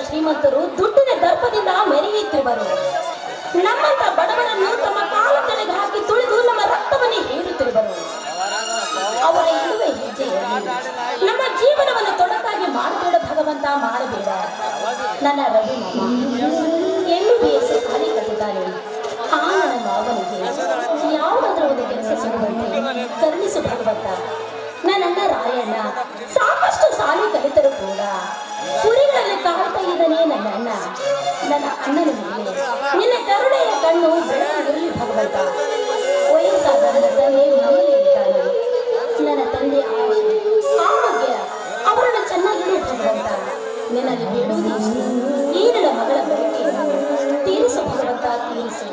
ಶ್ರೀಮಂತರು ದುಡ್ಡಿನ ದರ್ಪದಿಂದ ಮೆರೆಯುತ್ತಿರುವರು. ನಮ್ಮಂತ ಬಡವರನ್ನು ತಮ್ಮ ಕಾಲ ತಲೆಗೆ ಹಾಕಿ ತುಳಿದು ನಮ್ಮ ರಕ್ತವನ್ನೇ ಹೀರುತ್ತಿರುವರು. ಅವರ ಇಳುವೆ ಹೆಜ್ಜೆಯಲ್ಲಿ ನಮ್ಮ ಜೀವನವನ್ನು ತೊಡಕಾಗಿ ಮಾಡಬೇಡ ಭಗವಂತ, ಮಾಡಬೇಡ. ನನ್ನ ರವಿ MBBS ಖಾಲಿ ಕಟ್ಟಿದ್ದಾನೆ. ಆ ನನ್ನ ಮಾವನಿಗೆ ಯಾವುದಾದ್ರೂ ಒಂದು ಕೆಲಸ ಸಿಗುವಂತೆ ಕರುಣಿಸು ಭಗವಂತ. ನನ್ನಣ್ಣ ರಾಯಣ್ಣ ಸಾಕಷ್ಟು ಸಾಲಿ ಕಲಿತರೂ ಕೂಡ ಕುರಿಗಳಲ್ಲಿ ಕಾಣ್ತಾ ಇದ್ದಾನೆ ನನ್ನ ಅಣ್ಣ. ನನ್ನ ಅಣ್ಣನ ಮೇಲೆ ನಿನ್ನ ಕರುಣೆಯ ಕಣ್ಣು ಬೆಳಕಿರಲಿ ಭಗವಂತ. ವಯಸ್ಸಾದ ನನ್ನ ತಂದೆ ಮನೆಯಲ್ಲಿ ಇದ್ದಾನೆ. ನನ್ನ ತಂದೆ ಆರೋಗ್ಯ ಅವರನ್ನು ಚೆನ್ನಾಗಿರು ಭಗವಂತ. ನಿನ್ನಲ್ಲಿ ಬೇಡುವುದೇ ಇಷ್ಟೇ. ಈ ನನ್ನ ಮಗಳ ಬಯಕೆಯನ್ನು ತೀರಿಸು ಭಗವಂತ, ತೀರಿಸು.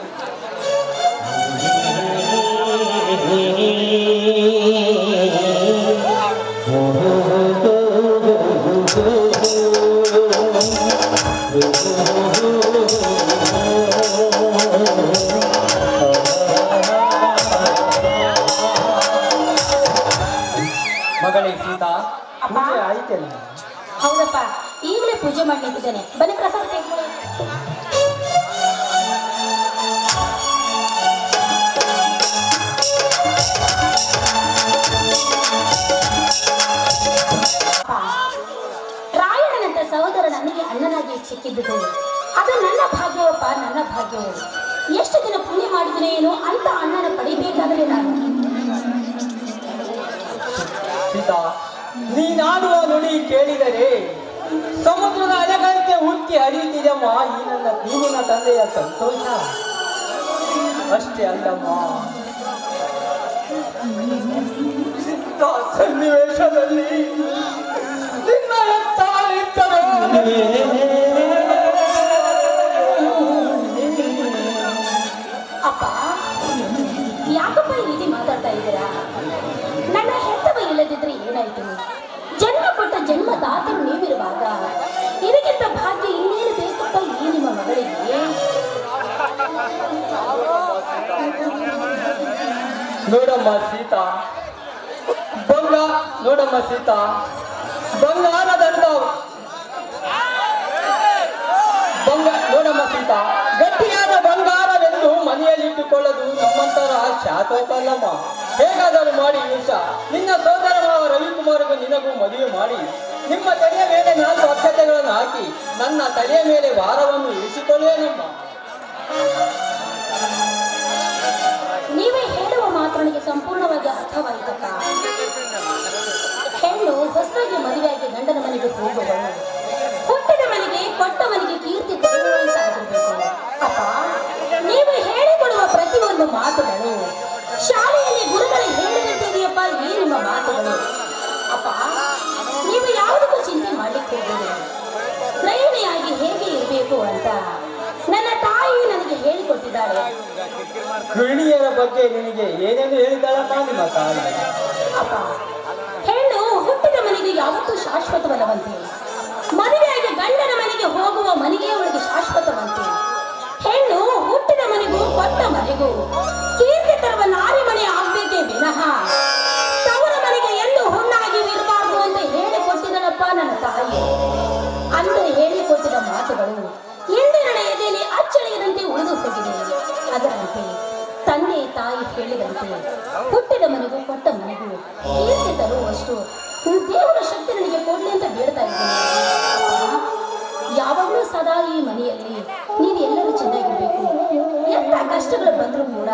ಮಗಳೇ ಸೀತಾ, ಪೂಜೆ ಆಯ್ತೇನೆ? ಹೌದಪ್ಪ, ಈಗಲೇ ಪೂಜೆ ಮಾಡ್ಲಿಟ್ಟಿದ್ದೇನೆ. ಬನ್ನಿ ಪ್ರಸಾದ ತೆಗೆದುಕೊಳ್ಳಿ. ರಾಯಣ್ಣನಂತ ಸಹೋದರ ನನಗೆ ಅಣ್ಣನಾಗಿ ಸಿಕ್ಕಿದ್ದು ಅದು ನನ್ನ ಭಾಗ್ಯವಪ್ಪ, ನನ್ನ ಭಾಗ್ಯವು. ಎಷ್ಟು ದಿನ ಪುಣ್ಯ ಮಾಡಿದ್ರೆ ಏನು ಅಂತ ಅಣ್ಣನ ಪಡಿಬೇಕಾದ್ರೆ ನಾನು. ಸೀತಾ, ನೀನಾಡುವ ನುಡಿ ಕೇಳಿದರೆ ಸಮುದ್ರದ ಅಲೆಗಳಂತೆ ಉಕ್ಕಿ ಹರಿಯುತ್ತಿದೆಯಮ್ಮ ಈ ನನ್ನ ನೀನಿನ ತಂದೆಯ ಸಂತೋಷ. ಅಷ್ಟೇ ಅಲ್ಲಮ್ಮ, ಇಂಥ ಸನ್ನಿವೇಶದಲ್ಲಿ ನಿನ್ನ ಎತ್ತ ಇದ್ದರು ಅಪ್ಪ, ಯಾಕಪ್ಪ ಈ ರೀತಿ ಮಾತಾಡ್ತಾ ಇದ್ದೀರಾ? ನನ್ನ ಹೆತ್ತವ ಇಲ್ಲದಿದ್ರೆ ಏನಾಯ್ತು? ಜನ್ಮ ಕೊಟ್ಟ ಜನ್ಮದಾತರು ನೀವಿರುವಾಗ ಇದಕ್ಕಿಂತ ಭಾಗ್ಯ ಇನ್ನೇನು ಬೇಕಪ್ಪ ಈ ನಿಮ್ಮ ಮಗಳಿಗೆ? ನೋಡಮ್ಮ ಸೀತಾ, ನೋಡಮ್ಮ ಸೀತಾ, ನೋಡಮ್ಮ ಸೀತಾ, ಗಟ್ಟಿಯಾದ ಬಂಗಾರವೆಂದು ಮನೆಯಲ್ಲಿಟ್ಟುಕೊಳ್ಳೋದು ನಮ್ಮಂತರ ಶಾತೋಕಲ್ಲಮ್ಮ. ಹೇಗಾದರೂ ಮಾಡಿ ನಿಮಿಷ ನಿನ್ನ ಸೋದರ ಮಾವ ರವಿಕುಮಾರ್ಗೂ ನಿನಗೂ ಮದುವೆ ಮಾಡಿ ನಿಮ್ಮ ತಲೆಯ ಮೇಲೆ 4 ಅಕ್ಷತೆಗಳನ್ನು ಹಾಕಿ ನನ್ನ ತಲೆಯ ಮೇಲೆ ಭಾರವನ್ನು ಇರಿಸಿಕೊಳ್ಳುವೇನಮ್ಮ. ನೀವೇ ಹೇಳುವ ಮಾತು ನನಗೆ ಸಂಪೂರ್ಣವಾಗಿ ಅರ್ಥವಾಯಿತಪ್ಪ. ಹೆಣ್ಣು ಹೊಸದಾಗಿ ಮದುವೆಯಾಗಿ ಗಂಡನ ಮನೆಗೆ ಹೋಗುವಳು, ಹುಟ್ಟಿದ ಮನೆಗೆ ಕೊಟ್ಟವನಿಗೆ ಕೀರ್ತಿ ತರುವಂತಾಗಿರ್ಬೇಕು. ಅಪ್ಪ, ನೀವು ಹೇಳಿಕೊಡುವ ಪ್ರತಿಯೊಂದು ಮಾತುಗಳು ಶಾಲೆಯಲ್ಲಿ ಗುರುಗಳು ಹೇಳಿದಂತಿದೆಯಪ್ಪ ಈ ನಿಮ್ಮ ಮಾತುಗಳು. ಅಪ್ಪ, ನೀವು ಯಾವುದಕ್ಕೂ ಚಿಂತೆ ಮಾಡ್ಲಿಕ್ಕೆ ಹೋಗಬೇಡಿ. ಗೃಹಿಣಿಯಾಗಿ ಹೇಗೆ ಇರಬೇಕು ಅಂತ ನನ್ನ ತಾಯಿ ನನಗೆ ಹೇಳಿಕೊಟ್ಟಿದ್ದಾಳೆ. ಗೃಹಿಣಿಯರ ಬಗ್ಗೆ ನಿನಗೆ ಏನೇನು ಹೇಳಿದ್ದಾಳಪ್ಪ ನಿಮ್ಮ ತಾಯಿ? ಅಪ್ಪ, ಹೆಣ್ಣು ಹುಟ್ಟಿದ ಮನೆಗೆ ಯಾವತ್ತೂ ಶಾಶ್ವತವಲ್ಲವಂತೆ. ಮದುವೆಯಾಗಿ ಗಂಡನ ಮನೆಗೆ ಹೋಗುವ ಮನೆಗೆ ಅವಳಿಗೆ ಶಾಶ್ವತವಂತೆ. ಹೆಣ್ಣು ಹುಟ್ಟಿದ ಮನೆಗೂ ಕೊಟ್ಟ ಮನೆಗೂ ಕೀರ್ತಿ ತರುವ ನಾರಿ ಮನೆ ಆಗ್ಬೇಕೇ ವಿನಃ ತವರ ಮನೆಗೆ ಎಲ್ಲೂ ಹುಣ್ಣಾಗಿ ಇರಬಾರ್ದು ಅಂತ ಹೇಳಿಕೊಟ್ಟಿದಳಪ್ಪ ನನ್ನ ತಾಯಿ. ಅಂದು ಹೇಳಿಕೊಟ್ಟಿದ ಮಾತುಗಳು ಇಂದಿನ ಎದೆಯಲ್ಲಿ ಅಚ್ಚಳಿಯದಂತೆ ಉಳಿದು ಹೋಗಿದೆ. ಅದರಂತೆ ತಂದೆ ತಾಯಿ ಹೇಳಿದಂತೆ ಹುಟ್ಟಿದ ಮನೆಗೂ ಕೊಟ್ಟ ಮನೆಗೂ ಕೀರ್ತಿ ತರುವಷ್ಟು ದೇವರ ಶಕ್ತಿ ನನಗೆ ಕೊಡ್ಲಿ ಅಂತ ಬೇಡ್ತಾ ಇದ್ದೀನಿ. ಯಾವಾಗಲೂ ಸದಾ ಈ ಮನೆಯಲ್ಲಿ ನೀವು ಎಲ್ಲರೂ ಚೆನ್ನಾಗಿರ್ಬೇಕು. ಎಂತ ಕಷ್ಟಗಳು ಬಂದರೂ ಕೂಡ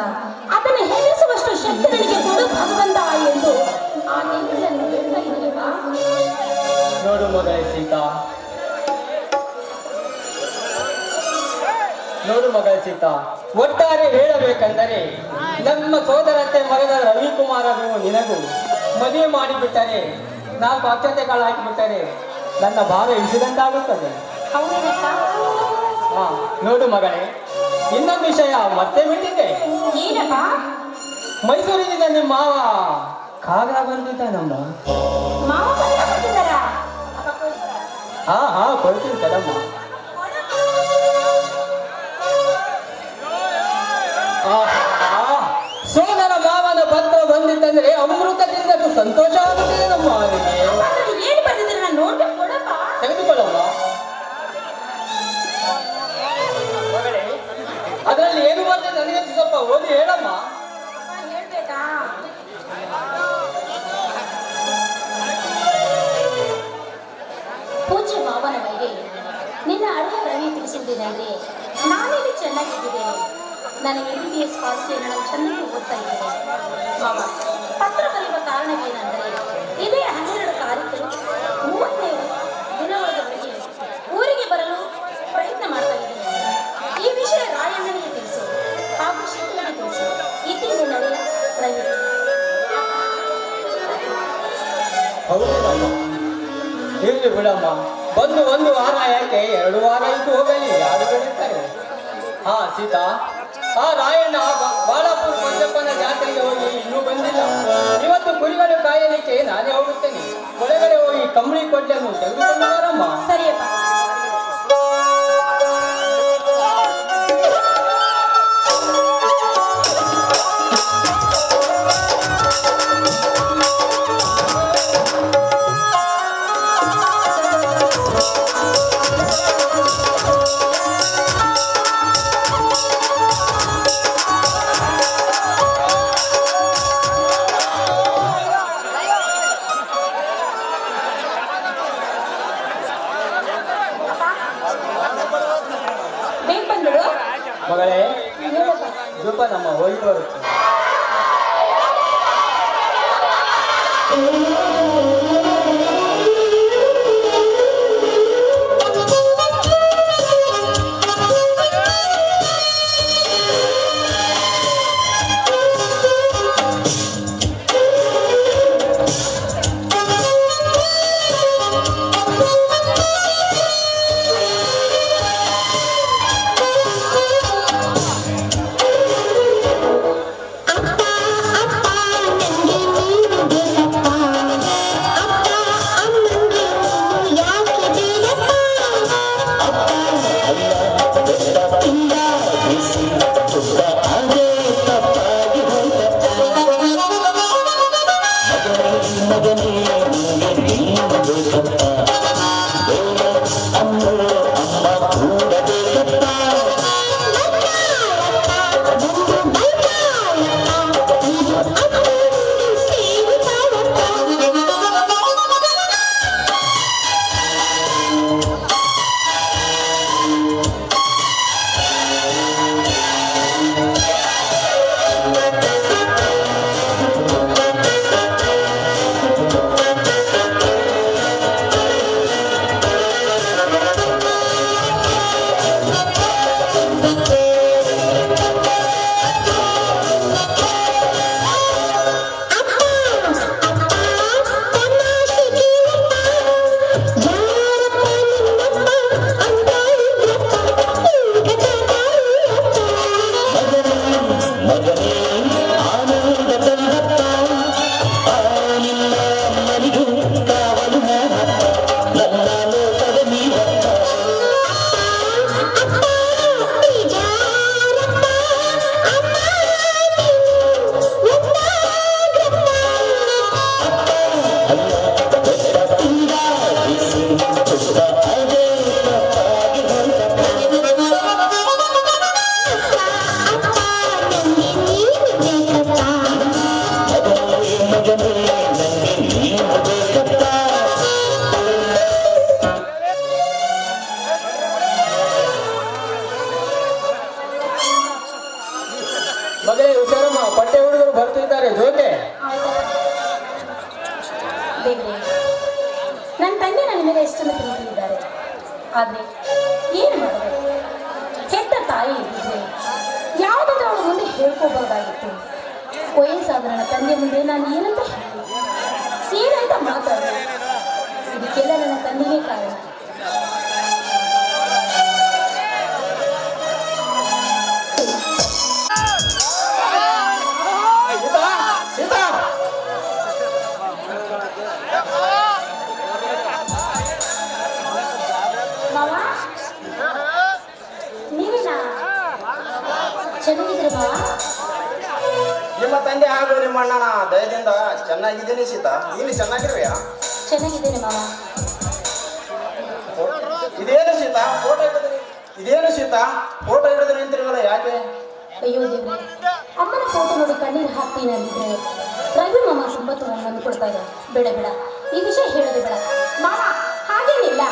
ಅದನ್ನು ಹೆದರಿಸುವಷ್ಟು ಶಕ್ತಿ ನನಗೆ ಕೊಡು ಭಗವಂತ ಎಂದು ಆ ದೇವರನ್ನು ಬೇಡ್ತಾ ಇದ್ದೀನಪ್ಪ. ನೋಡು ಮಗಳೇ ಸೀತಾ, ನೋಡು ಮಗಳ ಸೀತಾ, ಒಟ್ಟಾರೆ ಹೇಳಬೇಕೆಂದರೆ ನಮ್ಮ ಸೋದರತೆ ಮಗನ ರವಿಕುಮಾರನು ನಿನಗೂ ಮದುವೆ ಮಾಡಿಬಿಟ್ಟರೆ 4 ಅಕ್ಷತೆಗಳು ಹಾಕಿಬಿಟ್ಟರೆ ನನ್ನ ಭಾರ ಇಳಿಸಿದಂತಾಗುತ್ತದೆ. ಹಾ, ನೋಡು ಮಗಳೇ, ಇನ್ನೊಂದು ವಿಷಯ ಮತ್ತೆ ಬಿಟ್ಟಿದೆ. ಏನಪ್ಪ? ಮೈಸೂರಿನಿಂದ ನಿಮ್ಮ ಮಾವ ಕಾಗದ ಬಂದಿದ್ದಾನಮ್ಮ. ಮಾವ ಬಂದಿದ್ದಾರಾ? ಹಾ ಕೊಡ್ತೀನಿ ಕದಮ್ಮ. ಸೋದರ ಮಾವನ ಪತ್ರ ಬಂದಿತ್ತಂದ್ರೆ ಅಮೃತದಿಂದ ಸಂತೋಷ ಆಗುತ್ತಿದೆ ನಮ್ಮ ಮಾವನಿಗೆ. ಏನು ಬಂದಿದ್ರೆ ನಾನು ನೋಡ್ಬೇಕು, ಕೊಡಪ್ಪ. ತೆಗೆದುಕೊಳ್ಳಮ್ಮ. ಅದರಲ್ಲಿ ಏನು ಬಂದಿದೆ ನನಗೆ ಸ್ವಲ್ಪ ಓದಿ ಹೇಳಮ್ಮ. ಹೇಳ್ಬೇಕಾ? ಮಾವನ ಮನೆಗೆ ನಿನ್ನ ಅಡುಗೆ ರವಿ ತಿಳಿಸುವುದೇನೆಂದ್ರೆ ನಾನೇನು ಚೆನ್ನಾಗಿದ್ದೇನೆ. ನನ್ನ MBBS ಪಾಲಿಸಿಯನ್ನು ನಾನು ಚೆನ್ನಾಗಿ ಓದ್ತಾ ಇದ್ದೇನೆ. ಮಾವ ಪತ್ರ ಬರೆಯುವ ಕಾರಣವೇನೆಂದರೆ ಇದೇ 12 ತಾರೀಕು 35 ದಿನಗಳವರೆಗೆ ಊರಿಗೆ ಬರಲು ಪ್ರಯತ್ನ ಮಾಡ್ತಾ ಇದ್ದೇನೆ. ಈ ವಿಷಯ ರಾಯಣ್ಣನಿಗೆ ತಿಳಿಸು ಹಾಗೂ ಶಿವನಿಗೆ ತಿಳಿಸು. ಇತಿಗೆ ನಡೆಯ ರವಿ. ಹೌದಮ್ಮ, ಇರ್ಲಿ ಬಿಡಮ್ಮ. ಬಂದು 1 ವಾರ ಯಾಕೆ 2 ವಾರ ಇದ್ದು ಹೋಗಲಿ, ಯಾರು ಬೆಳೀತಾರೆ. ಹಾ ಸೀತಾ, ಆ ರಾಯಣ್ಣ ಬಾಳಾಪುರ ಮಂಜಪ್ಪನ ಜಾತ್ರೆಗೆ ಹೋಗಿ ಇನ್ನೂ ಬಂದಿಲ್ಲ. ಇವತ್ತು ಕುರಿಗಳು ಕಾಯಲಿಕ್ಕೆ ನಾನೇ ಹೋಗುತ್ತೇನೆ. ಒಳಗಡೆ ಹೋಗಿ ಕಂಬಳಿ ಕೊಡ್ಲೆಯನ್ನು ತೆಗೆದುಕೊಂಡು ಬಾರಮ್ಮ. ಸರಿಯಪ್ಪ. ಮಗಳೇ, ಸ್ವಲ್ಪ ನಮ್ಮ ಹೋಗಿ ಬರುತ್ತೆ. ಮಗಳೇ ಹುಷಾರಮ್ಮ, ಪಟ್ಟೆ ಹುಡುಗರು ಬರ್ತಿದ್ದಾರೆ. ಜೋಕೆ ದೇವ್ರೆ, ನನ್ನ ತಂದೆ ನನ್ನ ಮೇಲೆ ಎಷ್ಟನ್ನು ಪ್ರೀತಿಯಿದ್ದಾರೆ. ಆದರೆ ಏನು ಮಾಡಬೇಕು? ಹೆತ್ತ ತಾಯಿ ಇದ್ದಿದ್ರೆ ಯಾವುದಾದ್ರೂ ಅವಳ ಮುಂದೆ ಹೇಳ್ಕೋಬಹುದಾಗಿತ್ತು. ವಯಸ್ಸಾದ ನನ್ನ ತಂದೆ ಮುಂದೆ ನಾನು ಏನಂತ ಹೇಳಿ, ಏನಂತ ಮಾತಾಡೋದು? ಇದಕ್ಕೆಲ್ಲ ನನ್ನ ತಂದೆಯೇ ಕಾರಣ. ಮಾವ, ನೀವೇನಾ? ಚೆನ್ನಾಗಿದ್ರೆ ಮಾವ? ನಿಮ್ಮ ತಂದೆ ಹಾಗೂ ನಿಮ್ಮ ಅಣ್ಣನ ದಯದಿಂದ ಚೆನ್ನಾಗಿದ್ದೀನಿ ಸೀತಾ. ನೀನು ಚೆನ್ನಾಗಿರುವೆಯಾ? ಚೆನ್ನಾಗಿದ್ದೇನೆ ಮಾವ. ಇದೇನು ಸೀತಾ ಫೋಟೋ ಹಿಡಿದು ನಿಂತಿರಲ್ಲ, ಯಾಕೆ? ಅಯ್ಯೋ ದೇವ್ರೆ, ಅಮ್ಮನ ಫೋಟೋ ನೋಡಿ ಕಣ್ಣೀರು ಹಾಕ್ತೀನಿ ಅಂದಿದ್ರೆ ರವಿ ಮಾಮ ತುಂಬಾ ಅಂದ್ಕೊಡ್ತಾ ಇದ್ದಾರೆ. ಬೇಡ ಬೇಡ, ಈ ವಿಷಯ ಹೇಳೋದು ಬೇಡ ಮಾವ. ಹಾಗೇನಿಲ್ಲ,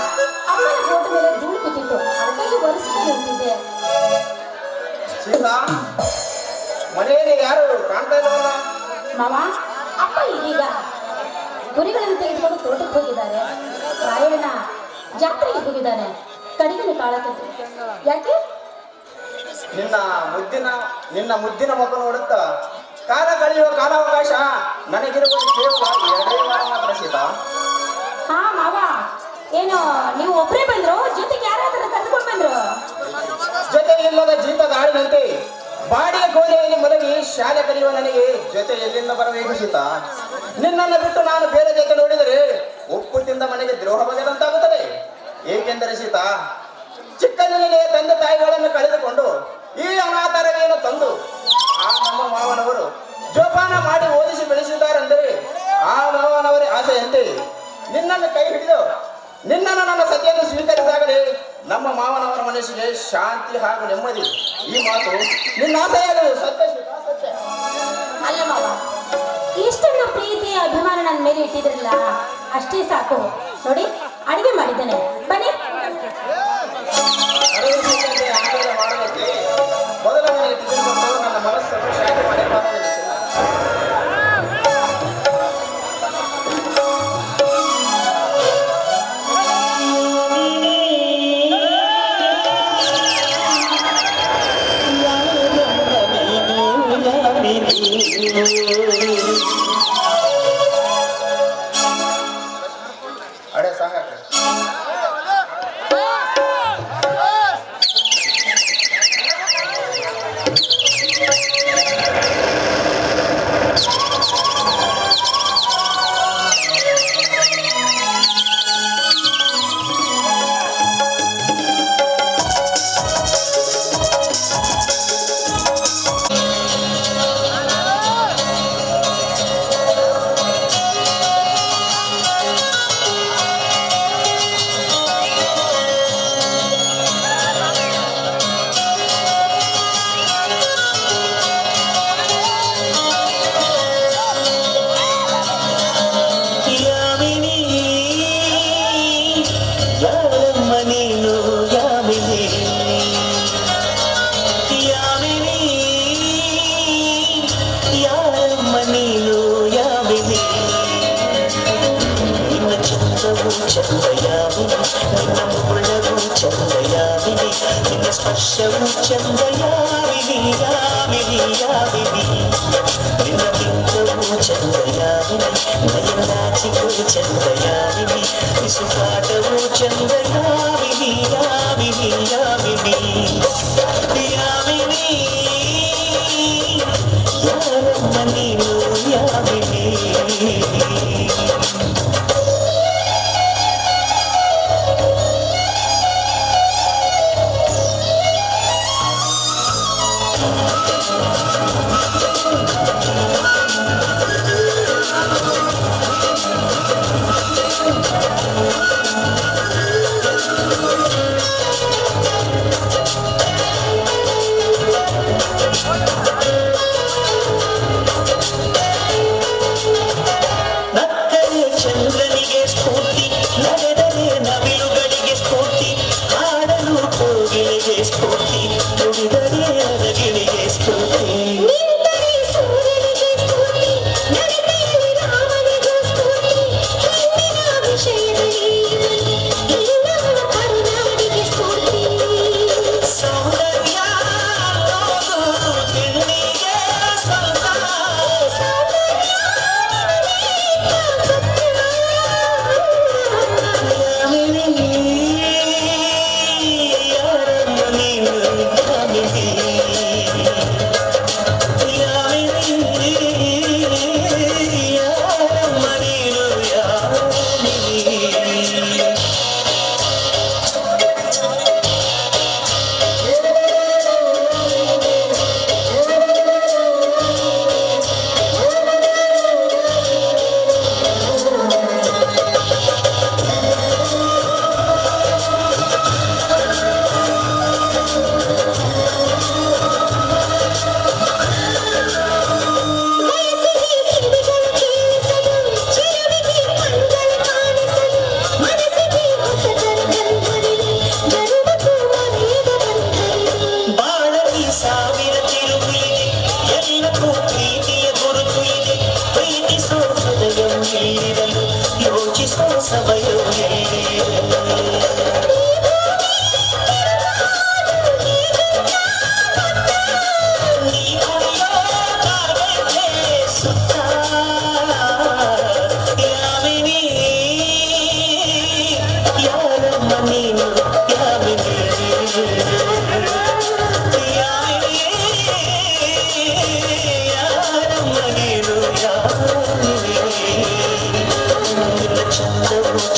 ಮನೆಯಲ್ಲಿ ಯಾರು ಕಾಣ್ತಾ ಇಲ್ಲವಲ್ಲ? ಮಾವ, ಅಪ್ಪ ಇದೀಗ ಕುರಿಗಳನ್ನು ತೆಗೆದುಕೊಂಡು ತೋಟಕ್ಕೆ ಹೋಗಿದ್ದಾರೆ. ರಾಯಣ್ಣ ಜಾತ್ರೆಗೆ ಹೋಗಿದ್ದಾನೆ. ಕಡಿಮೆ ಕಾಳಕತ್ತೆ. ಯಾಕೆ? ನಿನ್ನ ಮುದ್ದಿನ ಮಗ ನೋಡುತ್ತಾ ಕಾಲ ಕಳೆಯುವ ಕಾಲಾವಕಾಶ ನನಗಿರುವ ಕೇವಲ 2 ವಾರ ಮಾತ್ರ ಸೀತಾ. ಹಾ ಮಾವ, ಏನು ನೀವು ಒಬ್ಬರೇ ಬಂದ್ರು? ಜೊತೆಗೆ ಯಾರಾದ್ರೂ ಕರ್ಕೊಂಡು ಬಂದ್ರು? ಜೊತೆ ಇಲ್ಲದ ಜೀತದ ಆಳಿನಂತೆ ಬಾಡಿಗೆ ಕೋಣೆಯಲ್ಲಿ ಮಲಗಿ ಶಾಲೆ ಕಲಿಯುವ ನನಗೆ ಜೊತೆ ಎಲ್ಲಿಂದ ಬರಬೇಕು ಸೀತಾ? ನಿನ್ನನ್ನು ಬಿಟ್ಟು ನಾನು ಬೇರೆ ಜೊತೆ ನೋಡಿದರೆ ಉಪ್ಪು ಮನೆಗೆ ದ್ರೋಹ ಬಗೆದಂತಾಗುತ್ತದೆ. ಏಕೆಂದರೆ ಸೀತಾ, ಚಿಕ್ಕಂದಿನಲ್ಲೇ ತಂದೆ ತಾಯಿಗಳನ್ನು ಕಳೆದುಕೊಂಡು ಈ ಅನಾಥರಗಳನ್ನು ತಂದು ಆ ನಮ್ಮ ಮಾವನವರು ಜೋಪಾನ ಮಾಡಿ ಓದಿಸಿ ಬೆಳೆಸಿದ್ದಾರೆಂದರೆ ಆ ಮಾವನವರೇ ಆಸೆಯಂತೆ ನಿನ್ನನ್ನು ಕೈ ಹಿಡಿದು ನಿನ್ನನ್ನು ನನ್ನ ಸತಿಯನ್ನು ಸ್ವೀಕರಿಸಿದಾಗಲೇ ನಮ್ಮ ಮಾವನವರ ಮನಸ್ಸಿಗೆ ಶಾಂತಿ ಹಾಗೂ ನೆಮ್ಮದಿ. ಈ ಮಾತು ನಿನ್ನ ಆಸೆಯಾಗಲು ಸತ್ಯ ಸೀತಾ, ಸತ್ಯ. ಅಲ್ಲ ಮಾವ, ಇಷ್ಟೊಂದು ಪ್ರೀತಿ ಅಭಿಮಾನ ನನ್ನ ಮೇಲೆ ಇಟ್ಟಿದ್ರಲ್ಲ, ಅಷ್ಟೇ ಸಾಕು. ನೋಡಿ, ಅಡಿಗೆ ಮಾಡಿದ್ದೇನೆ, ಬನ್ನಿ. ಅರಿವಿಸಿದಂತೆ ಆಮೇಲೆ ಮಾಡಲಿಕ್ಕೆ ಮೊದಲ ನನಗೆ ತಿಳಿದುಕೊಂಡು ನನ್ನ ಮನಸ್ಸನ್ನು ಶಾಂತಿ ಮಾಡಿ ಮಾತಾಡಲಿಲ್ಲ. ಅಡೆ ಸಾಕಾಕ ಸ್ಪರ್ಶವು ಚಂದಯಾವಿನಿ ಯಾವಿನಿ ಯಾವಿನಿ ನಿನ್ನ ಬಿಂಬವು ಚಂದಯಾವಿನಿ ನಯನಾಚಿಗೂ ಚಂದಯಾವಿನಿ ಬಿಸುಕಾಟವು ಚಂದಯಾವಿನಿ ಯಾವಿನಿ ಯಾವಿನಿ ಯಾವಿನಿ ಯಾರಮ್ಮ ನೀನು ಯಾವಿನಿ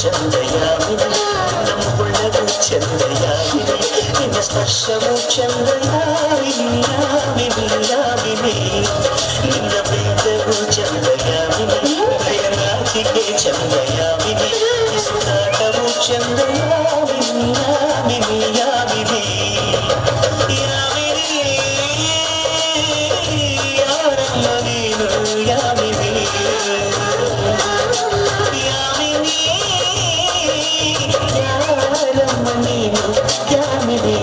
ಚಂದಯಾಮಿನಿ ನಮ್ಮ ಒಳಗೂ ಚಂದಯಾಮಿನಿ ನಿನ್ನ ಸ್ಪರ್ಶವು ಚಂದಯಾಮಿನಿ ಯಾಮಿನಿ ಯಾಮಿನಿ ನಿನ್ನ ಪ್ರೀತವು ಚಂದಯಾಮಿನಿ ಭಯನಾಚಿಕೆ ಚಂದಯಾಮಿನಿ ಸುಧಾಟವು ಚಂದಯಾಮಿನಿ ಯಾಮಿನಿ ಯಾಮಿನಿ ಯಾಮಿನಿ ಯಾರಮ್ಮ ನೀನು ಯಾಮಿನಿ ಯಾಮಿನಿ ಯಾರಮ್ಮ ನೀನು ಯಾಮಿನಿ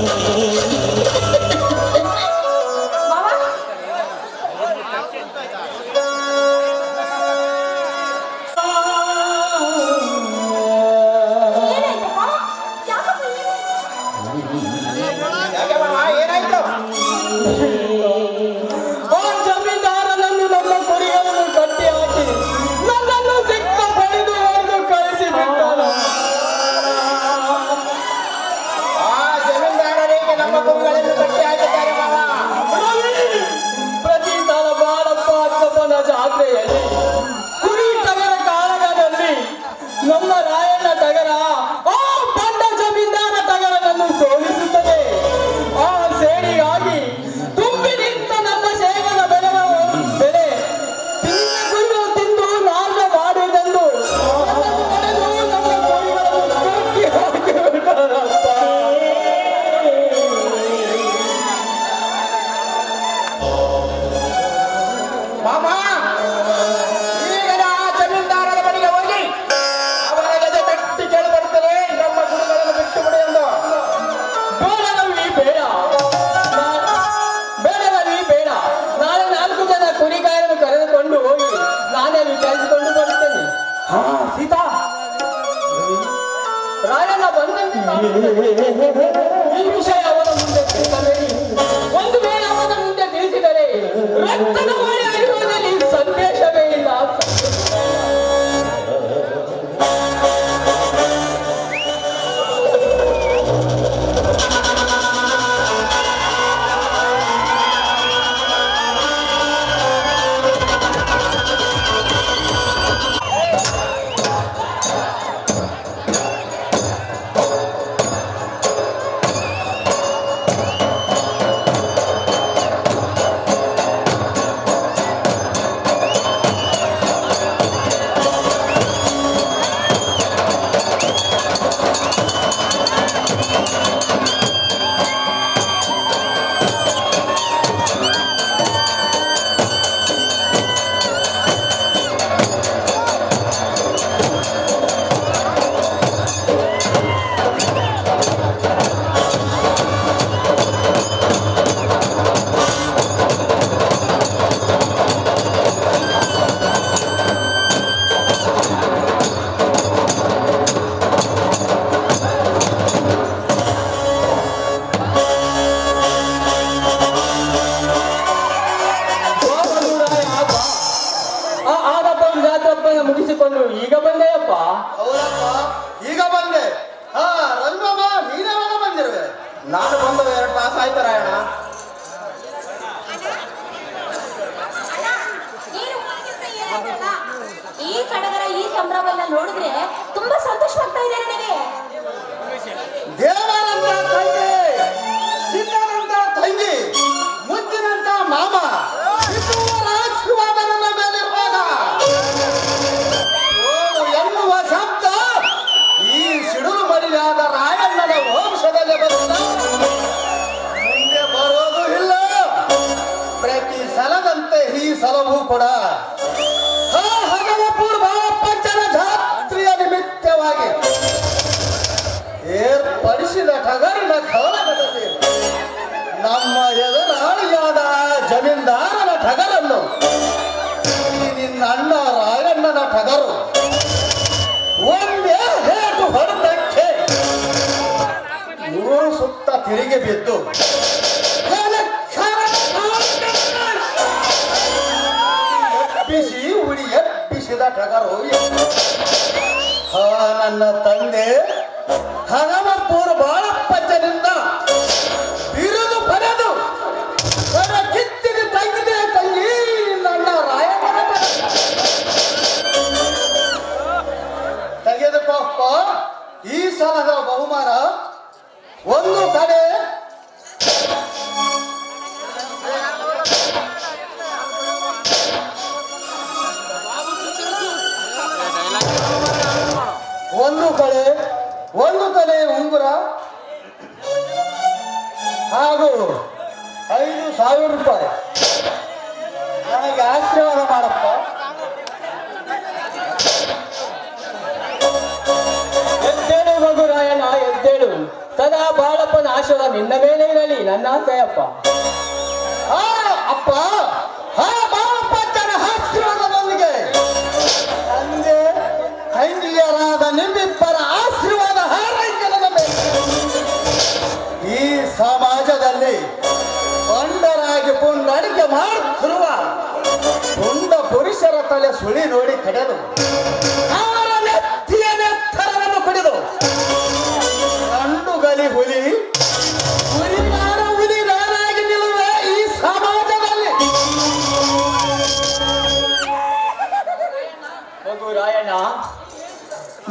ಮಾವ ಏನಾಯ್ತಪ್ಪ? ಯಾಕಪ್ಪ ಯಾಕೆ ಮಾವ ಏನಾಯ್ತು? ಆ ಜಮೀನ್ದಾರನನ್ನು ನಮ್ಮ ಕುರಿಗಳನ್ನು ಕಟ್ಟಿ ಹಾಕಿ ನನ್ನನ್ನು ಸಿಕ್ಕ ಪಡೆದು ಕಳಿಸಿ ಬಿಟ್ಟನು. ಆ ಜಮೀನ್ದಾರರಿಗೆ ನಮ್ಮ ಕುರಿಗಳನ್ನು ಕಟ್ಟಿ ಹಾಕಿದ್ದಾರೆ ಮಾವ. ಪ್ರತಿ ಸಲ ಬಾಳಪ್ಪ ಅಕ್ಕಪ್ಪನ ಜಾತ್ರೆಯಲ್ಲಿ ಕುರಿ ಟಗರ ಕಾಳಗದಲ್ಲಿ ನಮ್ಮ ರಾಯಣ್ಣ ಟಗರ ಆ ಬಂಡ ಜಮೀನ್ದಾರ ಟಗರನನ್ನು ಸೋಲಿಸುತ್ತದೆ. ಆ ಸೇಡಿಗಾಗಿ ತುಂಬಿ ನಿಂತ ನಮ್ಮ ಶೇಗದ ಬೆಲೆ ತಿನ್ನ ಕುರಿಗಳು ತಿಂದು ನಾಶ ಮಾಡುವುದೆಂದು ನನ್ನನ್ನು ಪಡೆದು ನಮ್ಮ ಕುರಿಗಳನ್ನು ಕಟ್ಟಿ ಹಾಕಿಬಿಟ್ಟರಪ್ಪ. ಮಾಮ ಈಗಲೇ ಆ ಜಮೀನ್ದಾರರ ಮನೆಗೆ ಹೋಗಿ ಅವರ ಜೊತೆ ತಟ್ಟಿ ಕೇಳಿಬರುತ್ತದೆ ನಮ್ಮ ಕುರಿಗಳನ್ನು ಬಿಟ್ಟು ಬಿಡು ಎಂದು. ಬೇಡವಲ್ಲಿ ಬೇಡ ಬೇಡವಲ್ಲಿ ಬೇಡ. ನಾಳೆ 4 ಜನ ಕುರಿಗಾರನ್ನು ಕರೆದುಕೊಂಡು ಹೋಗಿ ನಾನೇ ವಿಚಾರಿಸಿಕೊಂಡು ಬರುತ್ತೇನೆ. ಹಾ ಸೀತಾ ರಾಯಣ್ಣ ಬಂದಂತೆ ಕಾಣುತ್ತದೆ. ಈ ವಿಷಯ ಅವನ ಮುಂದೆ ತಿಳಿಸಬೇಡಿ. ಒಂದು ವೇಳೆ ಅವನ ಮುಂದೆ ತಿಳಿಸಿದರೆ ರಕ್ತದ ಮಳೆ ಹರಿಯುವುದರಲ್ಲಿ ಸಂದೇಶವೇ ಇಲ್ಲ. ಮುಗಿಸಿಕೊಂಡು ಈಗ ಬಂದೆಯಪ್ಪ. ಹೌದಪ್ಪ ಈಗ ಬಂದೆ. ಹಾ ರವಿಮಾಮ ನೀನೇ ಮಗ ಬಂದಿರುವೆ. ನಾನು ಬಂದು 2 ತಾಸು ಆಯ್ತು ರಾಯಣ್ಣ. ಈ ಸಡಗರ ಈ ಸಂಭ್ರಮವನ್ನ ನೋಡಿದ್ರೆ ತುಂಬಾ ಸಂತೋಷವಾಗ್ತಾ ಇದೆ ನನಗೆ. ದೇವರಂತ ತಂಗಿ, ಸಿದ್ದರಂತ ತಂಗಿ, ಮುದ್ದಿನಂತ ಮಾಮ ರಾಜಕುಮಾರನ ಮೇಲಿರುವಾಗ ಎನ್ನುವ ಶಬ್ದ ಈ ಸಿಡಿಲು ಮರಿಯಾದ ರಾಯಣ್ಣನ ವಂಶದಲ್ಲಿ ಬರುತ್ತ ಮುಂದೆ ಬರೋದು ಇಲ್ಲ. ಪ್ರತಿ ಸಲದಂತೆ ಈ ಸಲವೂ ಕೂಡ ಹಗಲಪುರ ಪಂಚನ ಜಾತ್ರೆಯ ನಿಮಿತ್ತವಾಗಿ ಏರ್ಪಡಿಸಿದ ಟಗರಿನ ಕಾಳಗದಲ್ಲಿ ನಮ್ಮ ಎದುರಾಳಿಯಾದ ಜಮೀನ್ದಾರನ ಟಗರನ್ನು ನಿನ್ನ ಅಣ್ಣ ರಾಯಣ್ಣನ ಟಗರು ಒಂದೇ ಹೇಟು ಹೊಡೆದಕ್ಕೆ 3 ಸುತ್ತ ತಿರುಗಿ ಬಿದ್ದು ಎಬ್ಬಿಸಿ ಉಡಿ ಎಬ್ಬಿಸಿದ ಟಗರು ನನ್ನ ತಂದೆ ಹಗಲಪುರ ಬಾಳಪ್ಪಜ್ಜನಿಂದ ಬಿರುದು ಪಡೆದು ಕಿತ್ತಿಗೆ ತಂಗಿದೆ ತಂಗಿ ನನ್ನ ರಾಯಣ್ಣ ತೆಗೆದುಕೋಪ್ಪ ಈ ಸಲದ ಬಹುಮಾನ ಒಂದು ಕಡೆ ಒಂದು ತಲೆ ಉಂಗುರ ಹಾಗೂ 5,000 ರೂಪಾಯಿ ನನಗೆ ಆಶೀರ್ವಾದ ಮಾಡಪ್ಪ. ಎದ್ದೇಳು ಮಗುರಾಯಣ್ಣ, ಎದ್ದೇಳು. ಸದಾ ಬಾಳಪ್ಪನ ಆಶೀರ್ವಾದ ನಿನ್ನ ಮೇಲೆ ಇರಲಿ, ನನ್ನ ಆಸೆಯಪ್ಪ. ಅಪ್ಪ, ಬಾಳಪ್ಪ ಜನ ಆಶೀರ್ವಾದದೊಂದಿಗೆ ತಂದೆ ತಂಗಿಯರಾದ ನಿಮ್ಮಿಬ್ಬರ ಆಶೀರ್ವಾದ ಹಾರೈಕೆ ನನ್ನ ಮೇಲೆ. ಈ ಸಮಾಜದಲ್ಲಿ ಬಂಡರಾಗಿ ಪುಂಡಡಿಕೆ ಮಾಡುತ್ತಿರುವ ಪುಂಡ ಪುರುಷರ ತಲೆ ಸುಳಿ ನೋಡಿ ಕಡೆದು ಅವರ ನೆತ್ತಿಯ ನೆತ್ತರವನ್ನು ಕುಡಿದು ಗಂಡುಗಲಿ ಹುಲಿ ಹುಲಿಗಾರ ಹುಲಿ ನಾನಾಗಿ ನಿಲ್ಲುವೆ ಈ ಸಮಾಜದಲ್ಲಿ. ಮಗುರಾಯಣ್ಣ,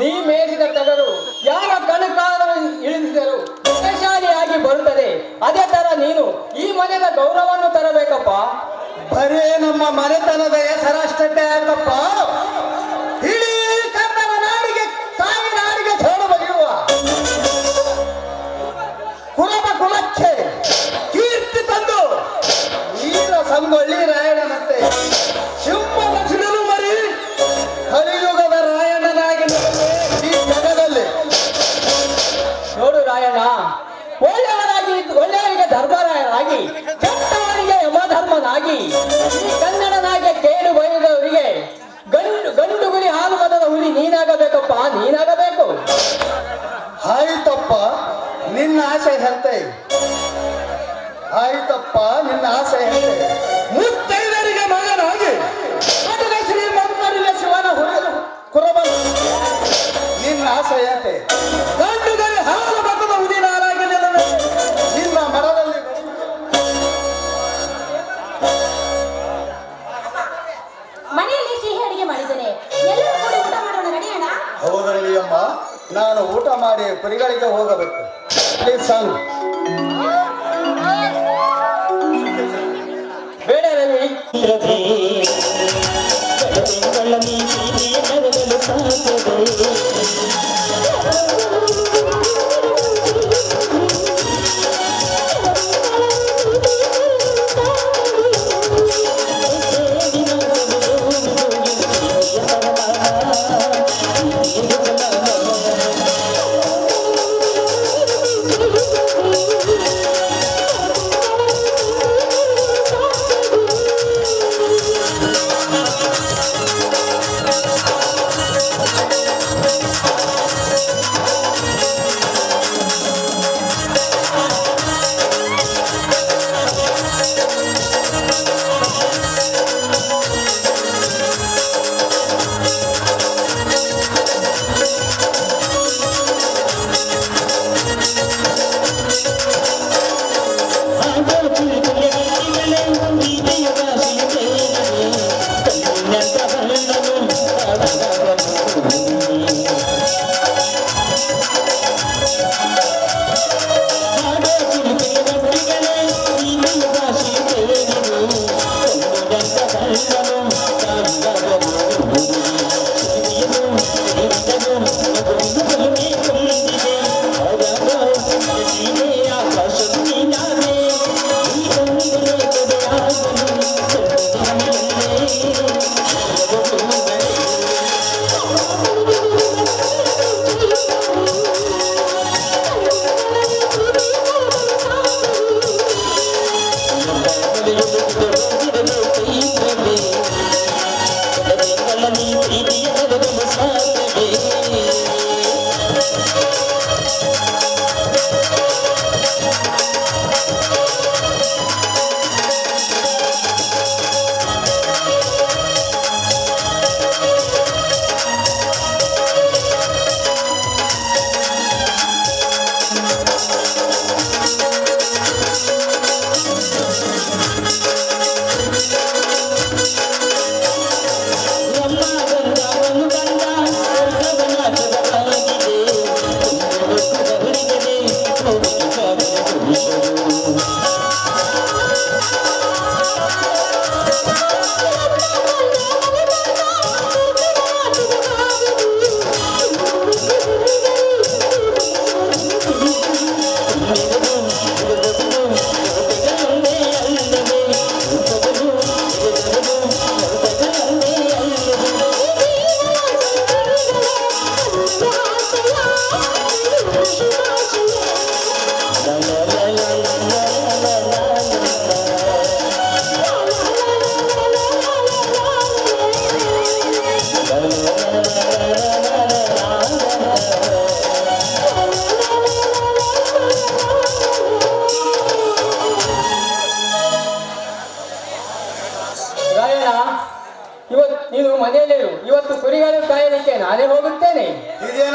ನೀ ಮೇಲಿದ ಟಗರು ಯಾವ ಕಣಕಾಲವನ್ನು ಇಳಿಸಿದರು ವಿಶಾಲಿಯಾಗಿ ಬರುತ್ತದೆ. ಅದೇ ತರ ನೀನು ಈ ಮನೆಯ ಗೌರವವನ್ನು ತರಬೇಕಪ್ಪ. ಬರೇ ನಮ್ಮ ಮನೆತನದ ಹೆಸರಷ್ಟೇ ಯಾಕಪ್ಪ, ಇಡೀ ಕನ್ನಡ ನಾಡಿಗೆ ತಾಯಿ ನಾಡಿಗೆ ಜೋಡು ಬಗೆಯುವ ಕುಲಮ ಕುಲಕ್ಕೆ ಕೀರ್ತಿ ತಂದು ವೀರ ಸಂಗೊಳ್ಳಿ ರಾಯಣ್ಣನಂತೆ ಸಿಂಹದ ಸಿಡಿಲು ಮರಿ ಕಲಿಯುಗದ ರಾಯಣ್ಣನಾಗಿ ಈ ಜಗದಲ್ಲಿ. ನೋಡು ರಾಯಣ್ಣ, ಒಳ್ಳೆಯವರಿಗೆ ಧರ್ಮರಾಯನಾಗಿ ಕೆಟ್ಟವರಿಗೆ ಯಮಧರ್ಮನಾಗಿ ಈ ಕನ್ನಡ ನಾಡಿಗೆ ಕೇಳು ಬಯದವರಿಗೆ ಗಂಡು ಗುರಿ ಹಾಲು ಮದದ ಹುಲಿ ನೀನಾಗಬೇಕಪ್ಪ, ನೀನಾಗಬೇಕು. ಆಯ್ತಪ್ಪ, ನಿನ್ನ ಆಸೆ ಅಂತೆ. ಆಯ್ತಪ್ಪ, ನಿನ್ನ ಆಸೆ ಅಂತೆ. ಮುತ್ತೈದರಿಗೆ ಮಗನಾಗಿ ಶ್ರೀಮಂತರಿಗೆ ಶಿವನ ಕುರಬ ನಿನ್ನ ಆಸೆ ಅಂತೆ. ಗಂಡುಗರಿ ಹಾಲು ಮದದ ಹುಲಿ ನಾನಾಗಿ ನಿನ್ನ ಮರದಲ್ಲಿ ಮನೆಯಲ್ಲಿ ಸಿಹಿ ಅಡಿಗೆ ಮಾಡಿದ್ದೇನೆ, ಎಲ್ಲರೂ ಕೂಡಿ ಊಟ ಮಾಡೋಣ, ನಡೆಯೋಣ. ಹೌದರಲ್ಲಿ ಅಮ್ಮ, ನಾನು ಊಟ ಮಾಡಿ ಪರಿಗಳಿಗೆ ಹೋಗಬೇಕು. ಪ್ಲೀಸ್ ಸಾಂಗ್ ಬೇಡ ರವಿ.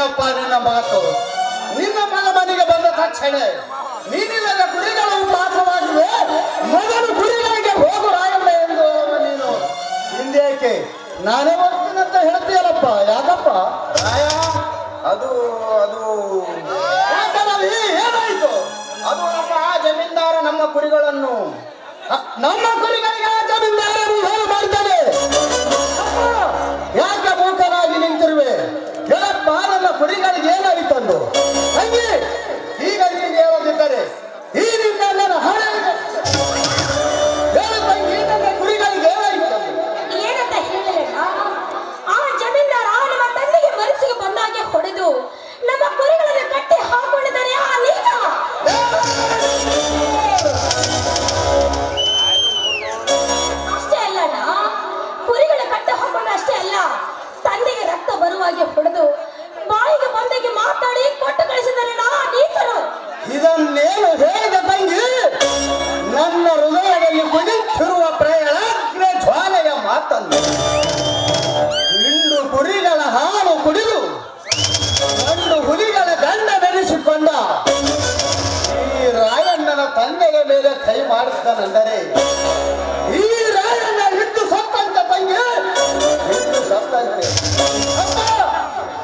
ಏನಪ್ಪ ನಿನ್ನ ಮಾತು? ನಿನ್ನ ಮಗ ಮನೆಗೆ ಬಂದ ತಕ್ಷಣ ನೀನಿಲ್ಲದ ಕುರಿಗಳು ಉಪವಾಸವಾಗಿವೆ. ಮೊದಲು ಕುರಿಗಳಿಗೆ ಹೋಗು ರಾಯಣ್ಣ ಎಂದು ನೀನು ಹಿಂದೇಕೆ ನಾನೇ ಹೋಗ್ತೀನಂತ ಹೇಳ್ತೀಯಲ್ಲಪ್ಪ? ಯಾಕಪ್ಪ ರಾಯ? ಅದು ಅದು ಯಾಕಲ್ಲಿ ಏನಾಯ್ತು? ಅದು ನಮ್ಮ ಜಮೀನ್ದಾರ ನಮ್ಮ ಕುರಿಗಳನ್ನು ನಮ್ಮ ಕುರಿಗಳಿಗೆ ಜಮೀನ್ದಾರರು ಹೇಳು ಮಾಡ್ತಾರೆ. ಯಾಕೆ ಮೂಕನಾಗಿ ನಿಂತಿರುವೆ? ಹೇಳಪ್ಪ, ನನ್ನ ಕುರಿಗಳಿಗೆ ಏನಾಯಿತಂದು ಹಂಗೆ ಈಗ ನೀನು ಹೇಳೋದಿದ್ದರೆ ಈ ನಿನ್ನ ನನ್ನ ಹಣೆ ಹೇಳು ತಂಗಿ, ನನ್ನ ಕುರಿಗಳಿಗೆ ಏನಾಯಿತು? ಏನಂತ ಹೇಳಿರಣ್ಣ, ಆ ಜಮೀನ್ದಾರ ನಮ್ಮ ತಂದೆಗೆ ಮನಸ್ಸಿಗೆ ಬಂದಾಗೆ ಹೊಡೆದು ನಮ್ಮ ಕುರಿಗಳನ್ನು ಕಟ್ಟಿ ಹಾಕೊಂಡಿದ್ದಾರೆ ಆ ನೀಚ. ಅಷ್ಟೇ ಅಲ್ಲಣ್ಣ, ಕುರಿಗಳ ಕಟ್ಟಿ ಹಾಕೊಂಡ ಅಷ್ಟೇ ಅಲ್ಲ, ತಂದೆಗೆ ರಕ್ತ ಬರುವಾಗೆ ಹೊಡೆದು ಬಾಯಿಗೆ ಬಂದಾಗೆ ಮಾತಾಡಿ ಕೊಟ್ಟು ಕಳಿಸಿದ್ದಾರೆ ಆ ನೀಚರು. ಇದನ್ನೇನು ಹೇಳಿದ ತಂಗಿ? ನನ್ನ ಹೃದಯದಲ್ಲಿ ಕುದಿತಿರುವ ಪ್ರಯಾಣ ಜ್ವಾಲೆಯ ಮಾತನ್ನು ಹಿಂಡು ಕುರಿಗಳ ಹಾಲು ಕುಡಿದು ಗಂಡು ಹುಲಿಗಳ ಗಂಡ ಬೆರೆಸಿಕೊಂಡ ಈ ರಾಯಣ್ಣನ ತಂದೆಯ ಮೇಲೆ ಕೈ ಮಾಡಿಸಿದನೆಂದರೆ ಈ ರಾಯಣ್ಣ ಇದ್ದು ಸತ್ತಂತೆ ತಂಗಿ, ಇದ್ದು ಸತ್ತಂತೆ. ಅಪ್ಪ,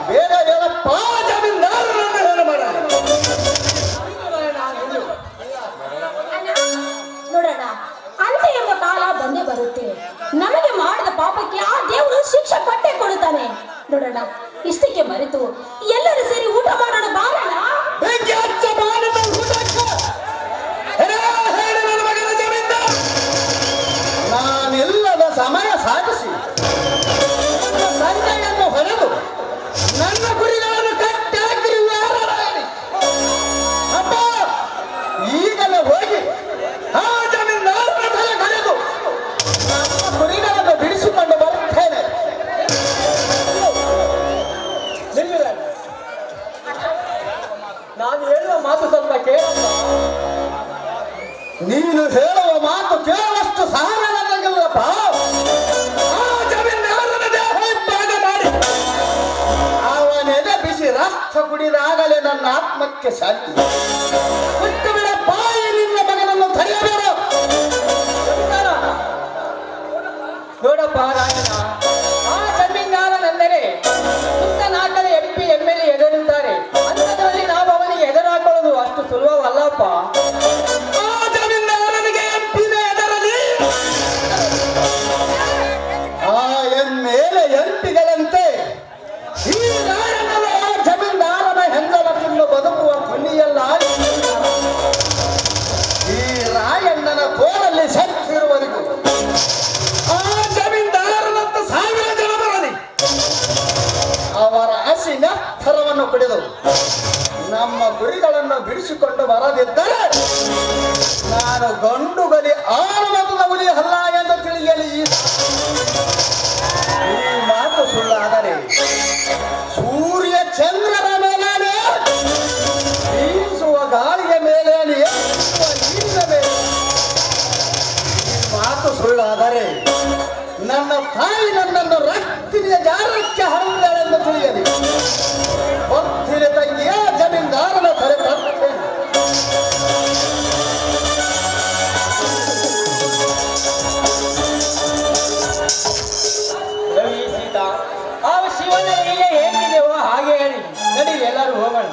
ಬೇಗ ಹೇಳಪ್ಪ, ಜಮೀನ್ದಾರರನ್ನು ಹೇಳ ಮಾಡ. ನೋಡೋಣ, ಅಂತ್ಯ ಎಂಬ ಕಾಲ ಬಂದೇ ಬರುತ್ತೆ. ನಮಗೆ ಮಾಡಿದ ಪಾಪಕ್ಕೆ ಆ ದೇವರು ಶಿಕ್ಷೆ ಕೊಟ್ಟೆ ಕೊಡುತ್ತಾನೆ. ನೋಡೋಣ, ಇಷ್ಟಕ್ಕೆ ಮರೆತು ಎಲ್ಲರೂ ಸೇರಿ ಊಟ ಮಾಡೋಣ ಬಾರಣ. ಬೆಂಕಿ ಹಚ್ಚ ಬಾಣದ ಊಟಕ್ಕೆ. ಹೇಳಿ ನನ್ನ ಮಗನ ಜಮೀನ್ದಾರ, ನಾನೆಲ್ಲದ ಸಮಯ ಸಾಗಿಸಿ ನನ್ನ ತಂದೆಯನ್ನು ಹೊಡೆದು ನನ್ನ ಕುರಿಗಳನ್ನು ಕಟ್ಟಿ ಹಾಕಿರಿ ಯಾರಾಯಣಿ. ಅಪ್ಪ, ಈಗಲೇ ಹೋಗಿ ಆ ಜಮೀನ್ದಾರನ ತಲೆ ಕರೆದು ನನ್ನ ಕುರಿಗಳನ್ನು ಬಿಡಿಸಿಕೊಂಡು ಬರುತ್ತೇನೆ. ನಾನು ಹೇಳುವ ಮಾತು ಸ್ವಲ್ಪ ಕೇಳಪ್ಪ. ನೀನು ಹೇಳುವ ಮಾತು ಕೇಳುವಷ್ಟು ಸಹನಲ್ಲಪ್ಪ. ಆ ಜಮೀನ್ದಾರನ ದೇಹ ಇದ್ದಾಗ ಮಾಡಿ ಅವನೆದೆ ಬಿಸಿ ರಕ್ತ ಕುಡಿದಾಗಲೇ ನನ್ನ ಆತ್ಮಕ್ಕೆ ಶಾಂತಿ. ಬಿಟ್ಟು ಬಿಡಪ್ಪ, ಈ ನಿನ್ನ ಮಗನನ್ನು ತಡೆಯಬೇಡ. ನೋಡಪ್ಪ ರಾಯಣ್ಣ, ಆ ಜಮೀನ್ದಾರನೆಂದರೆ ಸುತ್ತ ನಾಲ್ಕರ MP MLA ಎದುರುತ್ತಾರೆ. ಅಂಥದ್ರಲ್ಲಿ ನಾವು ಅವನಿಗೆ ಎದುರಾಕೊಳ್ಳೋದು ಅಷ್ಟು ಸುಲಭವಲ್ಲಪ್ಪ. ಆ ಜಮೀನ್ದಾರನಿಗೆ ಎಂಪಿನ ಎದರಲಿ ಆ ಮೇಲೆ ಎಂಪಿಗಳಂತೆ ಈ ರಾಯಣ್ಣನ ಆ ಜಮೀನ್ದಾರನ ಹೆಂಗಲನ್ನು ಬದುಕುವ ಪುಣ್ಯಲ್ಲ. ಈ ರಾಯಣ್ಣನ ಕೋಲಲ್ಲಿ ಶಕ್ತಿ ಇರುವವರೆಗೂ ಆ ಜಮೀನ್ದಾರನಂತ 1000 ಜನ ಬರಲಿ. ಅವರ ಹಸಿನ ಥರವನ್ನು ಕುಡಿದು ನಮ್ಮ ಗುರಿಗಳನ್ನು ಬಿಡಿಸಿಕೊಂಡು ಬರದಿದ್ದರೆ ನಾನು ಗಂಡು ಗಲಿ 6 ಮತದ ಹುಲಿ ಅಲ್ಲ ಎಂದು ತಿಳಿಯಲಿ. ಈ ಮಾತು ಸುಳ್ಳಾದರೆ ಸೂರ್ಯ ಚಂದ್ರನ ಮೇಲೆ ಬೀಸುವ ಗಾಳಿಯ ಮೇಲೆ ನೀರಿನ ಮೇಲೆ ಈ ಮಾತು ಸುಳ್ಳಾದರೆ ನನ್ನ ತಾಯಿ ನನ್ನನ್ನು ರಕ್ತಿನಿಯ ಜಾರಕ್ಕೆ ಹರಿದಳೆಂದು ತಿಳಿಯಲಿ. ಭಕ್ತಿನ ತಂಗಿಯ ಜಮೀನ್ದಾರನ ಕರೆ ತರ್ತೇನೆ. ರವಿ, ಸೀತಾ, ಆ ಶಿವನ ಲೀಲೆ ಹೇಗಿದೆಯೋ ಹಾಗೆ ಹೇಳಿ ನಡೀರಿ, ಎಲ್ಲರೂ ಹೋಗೋಣ.